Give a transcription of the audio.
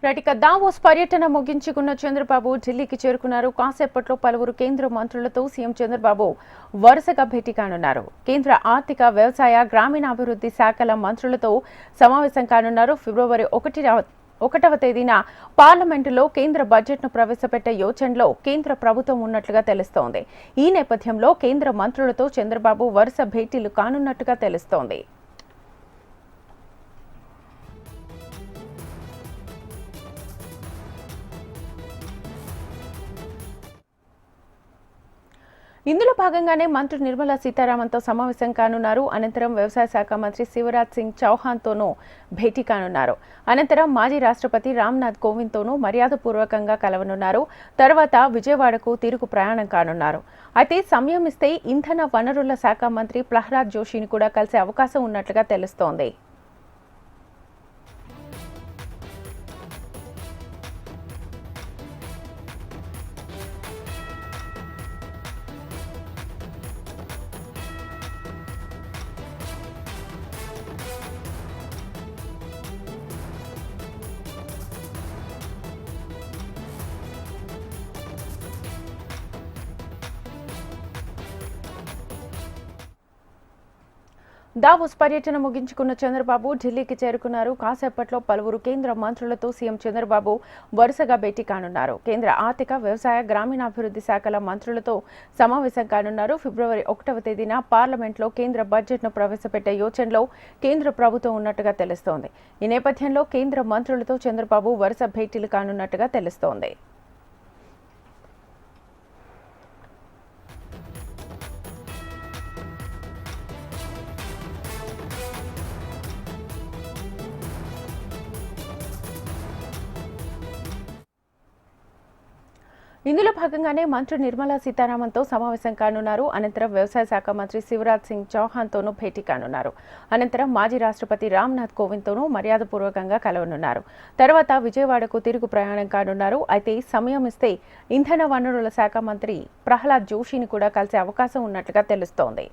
Right Davos పర్యటన ముగించుకున్న చంద్రబాబు ఢిల్లీకి చేరుకున్నారు. కాసేపట్లో పలువురు కేంద్ర మంత్రులతో సీఎం చంద్రబాబు వరుసగా భేటీ కానున్నారు. కేంద్ర ఆర్థిక, వ్యవసాయ, గ్రామీణాభివృద్ధి శాఖల మంత్రులతో సమావేశం కానున్నారు. ఫిబ్రవరి 1వ తేదీన పార్లమెంటులో కేంద్ర బడ్జెట్ను ప్రవేశపెట్టే యోచనలో కేంద్ర ప్రభుత్వం ఉన్నట్లుగా తెలుస్తోంది. ఈ నేపథ్యంలో కేంద్ర మంత్రులతో చంద్రబాబు వరుస భేటీలు కానున్నట్టుగా తెలుస్తోంది. ఇందులో భాగంగానే మంత్రి నిర్మలా సీతారామన్తో సమావేశం కానున్నారు. అనంతరం వ్యవసాయ శాఖ మంత్రి శివరాజ్ సింగ్ చౌహాన్తోనూ భేటీ కానున్నారు. అనంతరం మాజీ రాష్ట్రపతి రామ్నాథ్ కోవింద్తోనూ మర్యాదపూర్వకంగా కలవనున్నారు. తర్వాత విజయవాడకు తిరుగు ప్రయాణం కానున్నారు. అయితే సమయం ఇస్తే ఇంధన వనరుల శాఖ మంత్రి ప్రహ్లాద్ జోషిని కూడా కలిసే అవకాశం ఉన్నట్లుగా తెలుస్తోంది. దావోస్ పర్యటన ముగించుకున్న చంద్రబాబు ఢిల్లీకి చేరుకున్నారు. కాసేపట్లో పలువురు కేంద్ర మంత్రులతో సీఎం చంద్రబాబు వరుసగా భేటీ కానున్నారు. కేంద్ర ఆర్థిక, వ్యవసాయ, గ్రామీణాభివృద్ధి శాఖల మంత్రులతో సమావేశం కానున్నారు. ఫిబ్రవరి 1వ తేదీన పార్లమెంట్లో కేంద్ర బడ్జెట్ను ప్రవేశపెట్టే యోచనలో కేంద్ర ప్రభుత్వం ఉన్నట్టుగా తెలుస్తోంది. ఈ నేపథ్యంలో కేంద్ర మంత్రులతో చంద్రబాబు వరుస భేటీలు కానున్నట్టుగా తెలుస్తోంది. ఇందులో భాగంగానే మంత్రి నిర్మలా సీతారామన్తో సమావేశం కానున్నారు. అనంతరం వ్యవసాయ శాఖ మంత్రి శివరాజ్ సింగ్ చౌహాన్తోనూ భేటీ కానున్నారు. అనంతరం మాజీ రాష్ట్రపతి రామ్నాథ్ కోవింద్తోనూ మర్యాదపూర్వకంగా కలవనున్నారు. తర్వాత విజయవాడకు తిరుగు ప్రయాణం కానున్నారు. అయితే సమయం ఇస్తే ఇంధన వనరుల శాఖ మంత్రి ప్రహ్లాద్ జోషిని కూడా కలిసే అవకాశం ఉన్నట్లుగా తెలుస్తోంది.